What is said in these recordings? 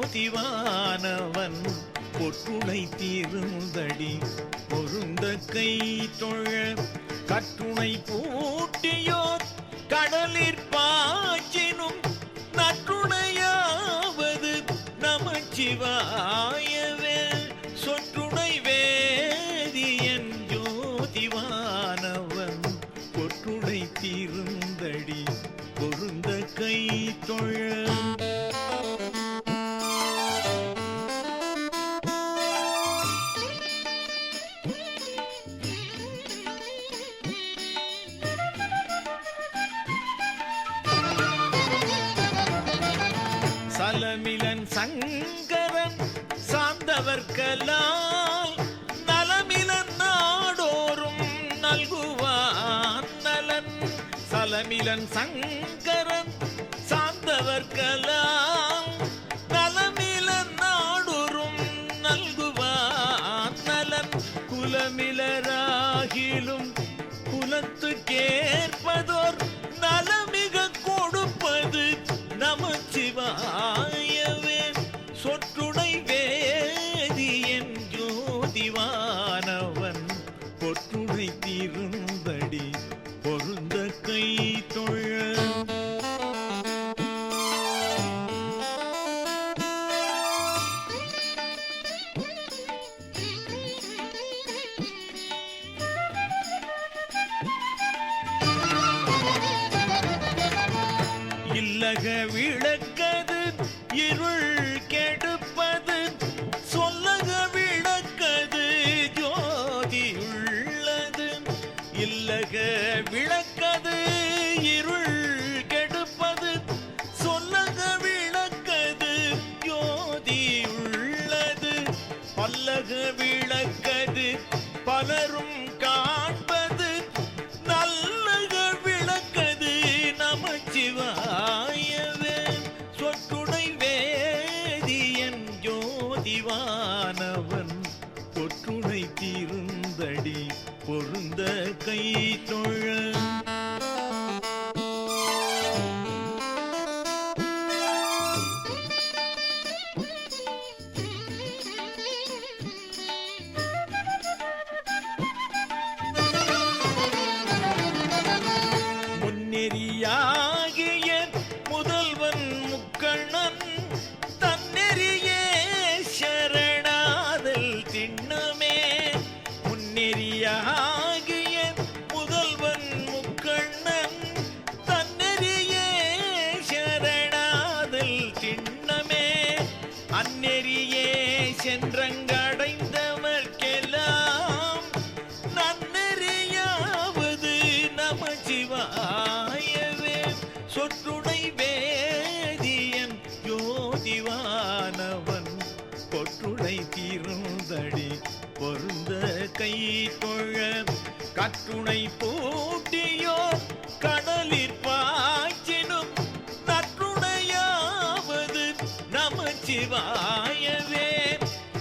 ஜோதிவானவன் பொற்றுணை தீருந்தடி பொருந்த கை தொழ கற்றுணை பூட்டியோர் கடலிற் பாய்ச்சினும் நற்றுணையாவது நமச்சிவாயவே சொற்றுணை வேதியன் ஜோதிவானவன் பொற்றுணை தீருந்தடி பொருந்த கை தொழ சலமிலன் சங்கரன் சார்ந்தவர்கலால் நலமிலன் நாடோறும் நல்குவான் நலன் சலமிலன் சங்கரன் சார்ந்தவர்கலால் நலமிலன் நாடோறும் நல்குவான் நலன் குலமிலராகிலும் குலத்து கேற்பதோர் நலமிக கொடுப்பது நமச்சிவாயவே சொற்றுணை வேதியன் ஜோதிவானவன் பொற்றுணை தீருந்தடி பொருந்த கை தொழ இல்லக விளக்கது இருள் கெடுப்பது சொல்லக விளக்கது ஜோதி உள்ளது இல்லக விளக்கது இருள் கெடுப்பது சொல்லக விளக்கது ஜோதி உள்ளது பல்லக விளக்கது பலரும் காண்பது நல்லக விளக்கது நமச்சிவாயவே சொற்றுணை வேதியன் ஜோதிவானவன் பொற்றுணை தீருந்தடி பொருந்த கை தொழ முன்னெறியாகிய முதல்வன் முக்கண்ணன் தன்னெறியே சரணாதல் திண்ணமே முன்னெறியாகிய முதல்வன் முக்கண்ணன் தன்னெறியே சரணாதல் திண்ணமே அந்நெறியே சென்றங்கடைந்தவர்க்கெல்லாம் நன்னெறியாவது நமச்சிவாயவே சொற்றுணை வேதியன் ஜோதிவானவன் பொற்றுணை தீருந்தடி பொருந்த கை தொழ கற்றுணை பூட்டியோர் கடலிற் பாய்ச்சினும் நற்றுணையாவது நமச்சிவாயவே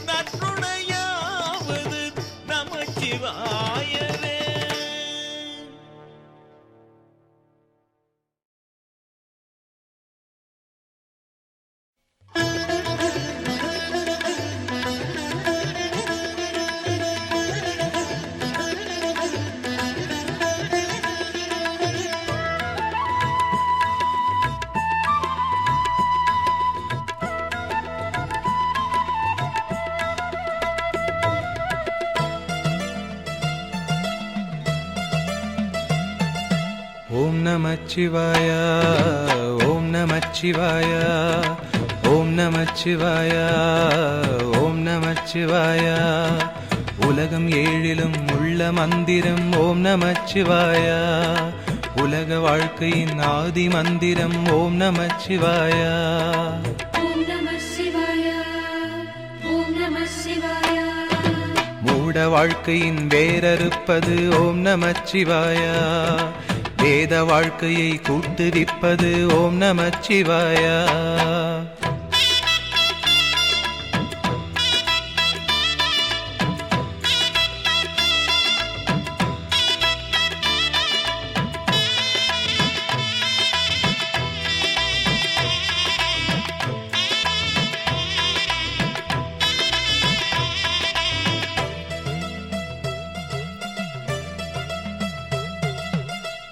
நற்றுணையாவது நமச்சிவாயவே. ஓம் நமச்சிவாய ஓம் நமச்சிவாய ஓம் நமச்சிவாய ஓம் நமச்சிவாய உலகம் ஏழிலும் உள்ள மந்திரம் ஓம் நமச்சிவாய உலக வாழ்க்கையின் ஆதி மந்திரம் ஓம் நமச்சிவாய மூட வாழ்க்கையின் வேரறுப்பது ஓம் நமச்சிவாய வேத வாழ்க்கையை கூட்டுவிப்பது ஓம் நமச்சிவாய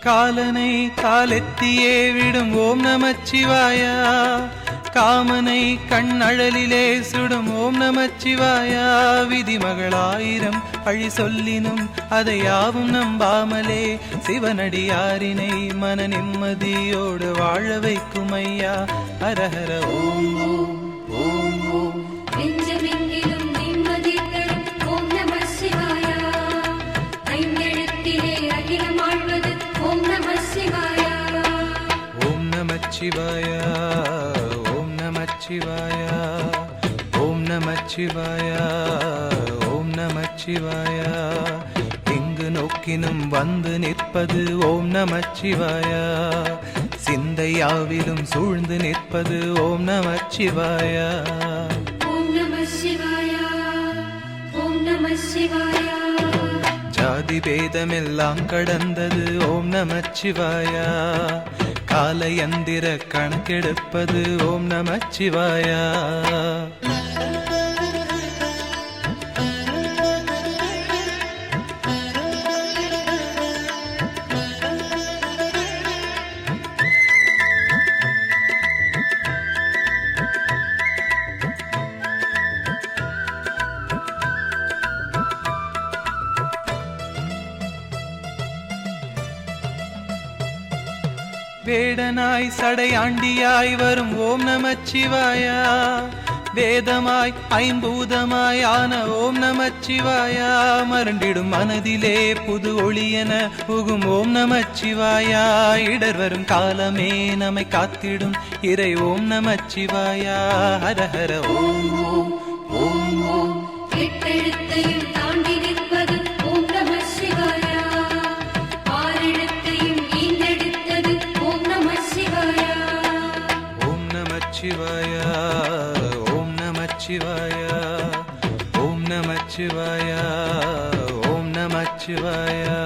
காலனை காலெத்தியே விடும் ஓம் நமச்சிவாயா, காமனை கண்ணழலிலே சுடும் ஓம் நமச்சிவாயா. விதிமகளாயிரம் பழி சொல்லினும் அதை யாவும் நம்பாமலே சிவனடியாரினை மன நிம்மதியோடு வாழ வைக்கும் ஐயா. ஹரஹர ஓம் ஓம் ஓம் ஓம். நெஞ்சமெங்கிலும் நிம்மதி தரும் ஓம் நம சிவாயா, ஐந்தெழுத்திலே அகிலம் ஆழ்வது ஓம் நம சிவாயா. ஓம் நமச்சிவாயா, ஓம் நமச்சிவாயா, ஓம் நமச்சிவாயா, ஓம் நமச்சிவாயா. எங்கு நோக்கினும் வந்து நிற்பது ஓம் நமச்சிவாயா, சிந்தையாவிலும் சூழ்ந்து நிற்பது ஓம் நமச்சிவாயா. ஓம் நம சிவாயா, ஓம் நம சிவாயா. ஜாதி பேதமெல்லாம் கடந்தது ஓம் நமச்சிவாயா, காலயந்திர கணக்கெடுப்பது ஓம் நமச்சிவாயா. வேடனாய் சடையாண்டியாய் வரும் ஓம் நமச்சிவாயா, வேதமாய் ஐம்பூதமாய் ஆன ஓம் நமச்சிவாயா. மருண்டிடும் மனதிலே புது ஒளியென புகும் ஓம் நமச்சிவாயா, இடர் வரும் காலமே நம்மை காத்திடும் இறை ஓம் நமச்சிவாயா. ஹரஹர ஓம் ஓம் ஓம் ஓம். எட்டெழுத்தையும் தாண்டி நிற்பது ஓம் நம சிவாயா, ஆறெழுத்தையும் ஈந்தெடுத்தது ஓம் நம சிவாயா. ஓம் நமச்சிவாயா, ஓம் நமச்சிவாயா, ஓம் நமச்சிவாயா, ஓம் நமச்சிவாயா.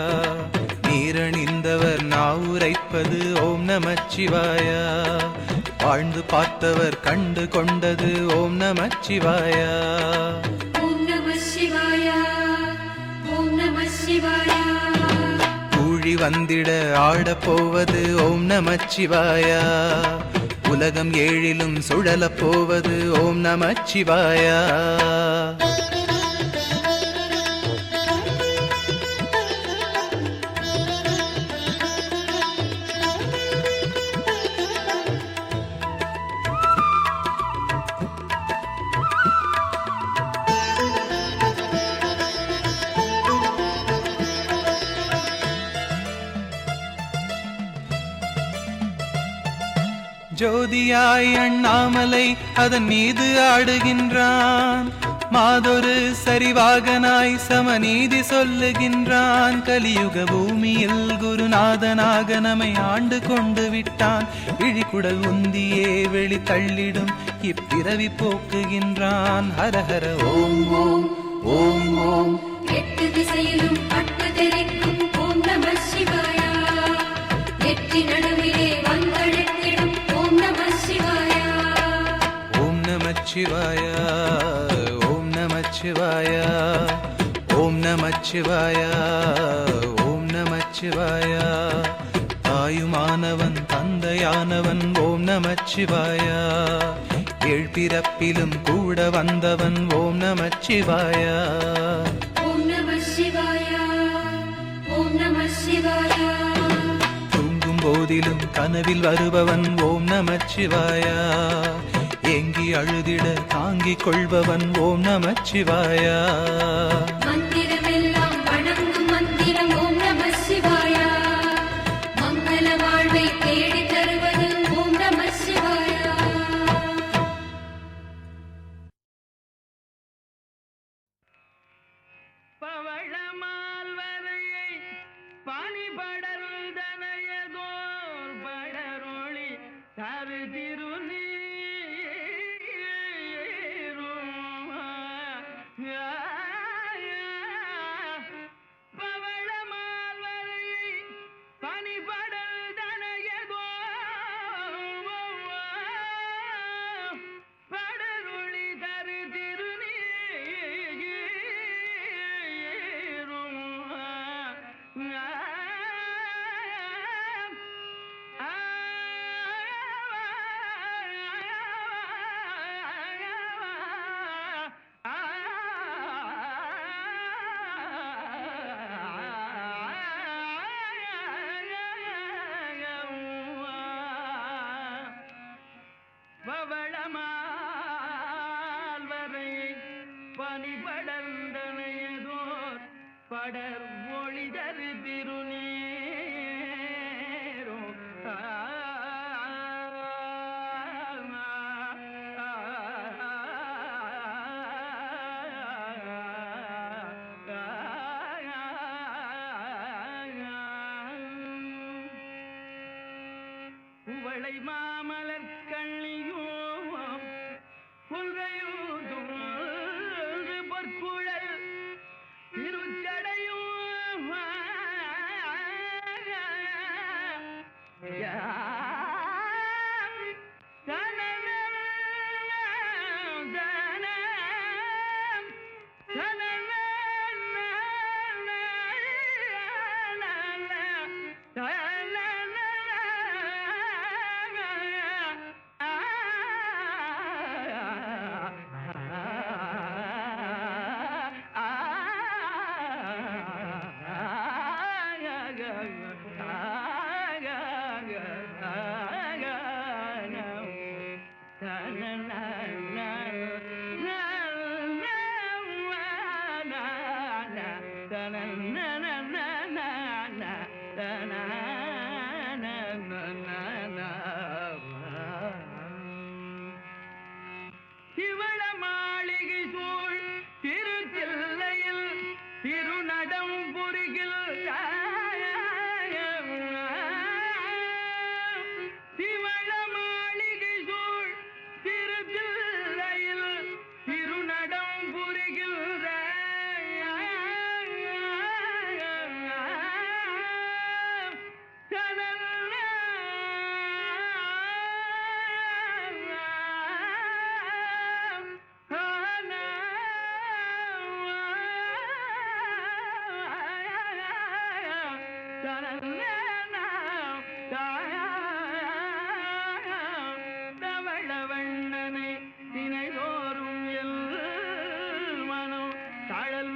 நீரணிந்தவர் நாவுரைப்பது ஓம் நமச்சிவாயா, வாழ்ந்து பார்த்தவர் கண்டு கொண்டது ஓம் நமச்சிவாயா. ஓம் நம சிவாயா, ஓம் நம சிவாயா. கூழி வந்திட ஆடப் போவது ஓம் நமச்சிவாயா, உலகம் ஏழிலும் சுழலப் போவது ஓம் நமச்சிவாயா. ஜோதியாய் அண்ணாமலை அதன் மீது ஆடுகின்றான், மாதொரு சரிவாகனாய் சமநீதி சொல்லுகின்றான். கலியுக பூமியில் குருநாதனாக நம்மை ஆண்டு கொண்டு விட்டான், இழிகுடல் உந்தியே வெளி தள்ளிடும் இப்பிறவி போக்குகின்றான். ஹரஹர ஓம் ஓம் ஓம் ஓம். எட்டு திசையிலும் பட்டு தெரிக்கும் ஓம் நம சிவாயா, எட்டி நடுவிலே வந்தழைத்திடும் ஓம் நம சிவாயா. ஓம் நமச்சிவாயா, ஓம் நமச்சிவாயா, ஓம் நமச்சிவாயா, ஓம் நமச்சிவாயா. தாயுமானவன் தந்தையானவன் ஓம் நமச்சிவாயா, ஏழ்பிறப்பிலும் கூட வந்தவன் ஓம் நமச்சிவாயா. ஓம் நம சிவாயா, ஓம் நம சிவாயா. தூங்கும் போதிலும் கனவில் வருபவன் ஓம் நமச்சிவாயா, ஏங்கி அழுதிட தாங்கிக் கொள்பவன் ஓம் நமச்சிவாயா. மந்திரமெல்லாம் வணங்கும் மந்திரம் ஓம் நம சிவாயா, மங்கள வாழ்வை தேடி தருவது ஓம் நம சிவாயா. பவழமால் வரையை பனிபடருதனையதோர் படரொளி தரு திருநீரும் பவழமால் வரையை பனிபடருதனையதோர் படரொளி தரு திருநீரும் படர் ஒளிதரு திருநீரும் குவளை மாமலர் கண்ணியும் புல்கையூதும் பொற்குழல் திருச்சடையும் சிவள மாளிகை சூழ் திருச்சில்லையில் திருநடம் புரிகில் சிவள மாளிகை சூழ் திருச்சில்லையில் திருநடம் புரிகின்ற தவளவண்ணனை தினைதோறும் எல் மனம் தழல்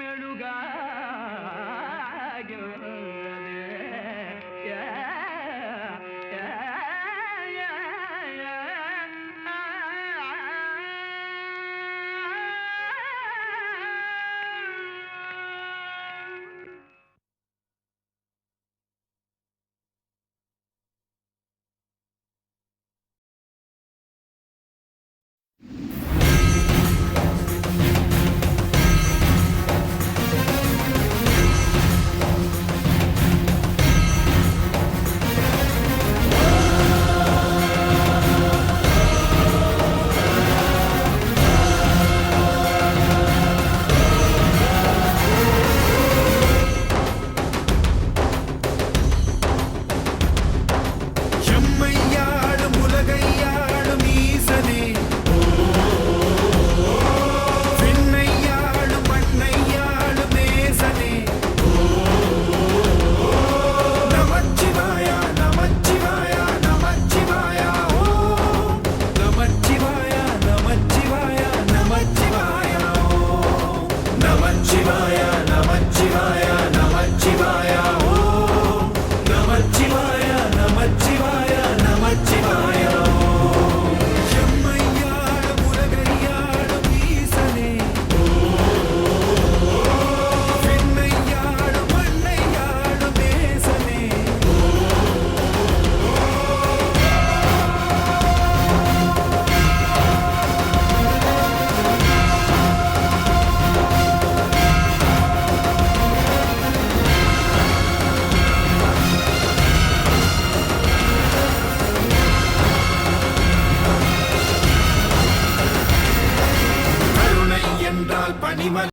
பனிமல்